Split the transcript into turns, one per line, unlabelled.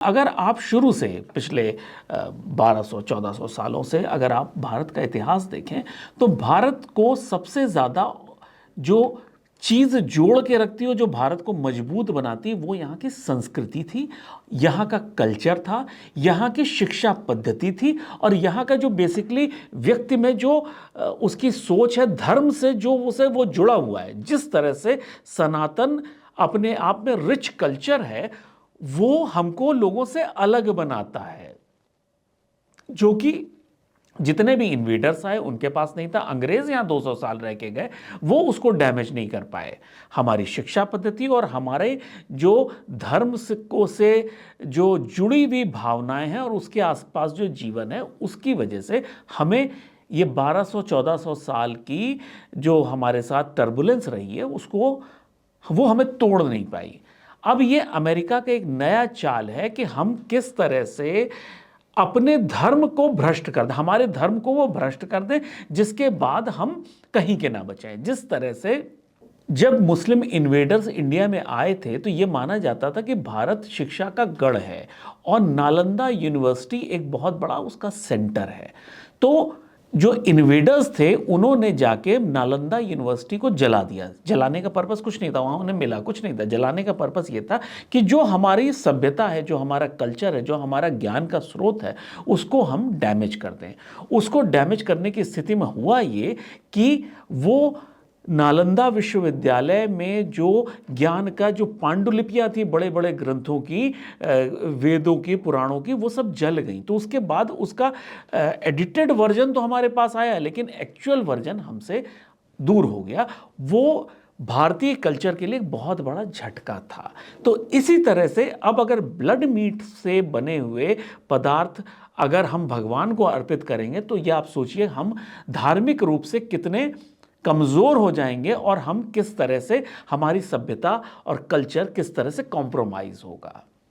अगर आप शुरू से पिछले 1200-1400 सालों से अगर आप भारत का इतिहास देखें तो भारत को सबसे ज़्यादा जो चीज़ जोड़ के रखती हो, जो भारत को मजबूत बनाती, वो यहाँ की संस्कृति थी, यहाँ का कल्चर था, यहाँ की शिक्षा पद्धति थी और यहाँ का जो बेसिकली व्यक्ति में जो उसकी सोच है, धर्म से जो उसे वो जुड़ा हुआ है। जिस तरह से सनातन अपने आप में रिच कल्चर है, वो हमको लोगों से अलग बनाता है, जो कि जितने भी इन्वेडर्स आए उनके पास नहीं था। अंग्रेज यहां 200 साल रह के गए, वो उसको डैमेज नहीं कर पाए। हमारी शिक्षा पद्धति और हमारे जो धर्म से जो जुड़ी हुई भावनाएं हैं और उसके आसपास जो जीवन है, उसकी वजह से हमें ये 1200-1400 साल की जो हमारे साथ टर्बुलेंस रही है, उसको वो हमें तोड़ नहीं पाई। अब ये अमेरिका का एक नया चाल है कि हम किस तरह से अपने धर्म को भ्रष्ट कर दें, हमारे धर्म को वो भ्रष्ट कर दें, जिसके बाद हम कहीं के ना बचें। जिस तरह से जब मुस्लिम इन्वेडर्स इंडिया में आए थे तो ये माना जाता था कि भारत शिक्षा का गढ़ है और नालंदा यूनिवर्सिटी एक बहुत बड़ा उसका सेंटर है। तो जो इन्वेडर्स थे उन्होंने जाके नालंदा यूनिवर्सिटी को जला दिया। जलाने का पर्पस कुछ नहीं था, वहाँ उन्हें मिला कुछ नहीं था। जलाने का पर्पस ये था कि जो हमारी सभ्यता है, जो हमारा कल्चर है, जो हमारा ज्ञान का स्रोत है, उसको हम डैमेज कर दें। उसको डैमेज करने की स्थिति में हुआ ये कि वो नालंदा विश्वविद्यालय में जो ज्ञान का जो पांडुलिपियाँ थी, बड़े बड़े ग्रंथों की, वेदों की, पुराणों की, वो सब जल गई। तो उसके बाद उसका एडिटेड वर्जन तो हमारे पास आया, लेकिन एक्चुअल वर्जन हमसे दूर हो गया। वो भारतीय कल्चर के लिए एक बहुत बड़ा झटका था। तो इसी तरह से अब अगर ब्लड मीट से बने हुए पदार्थ अगर हम भगवान को अर्पित करेंगे तो ये आप सोचिए हम धार्मिक रूप से कितने कमज़ोर हो जाएंगे और हम किस तरह से, हमारी सभ्यता और कल्चर किस तरह से कॉम्प्रोमाइज़ होगा।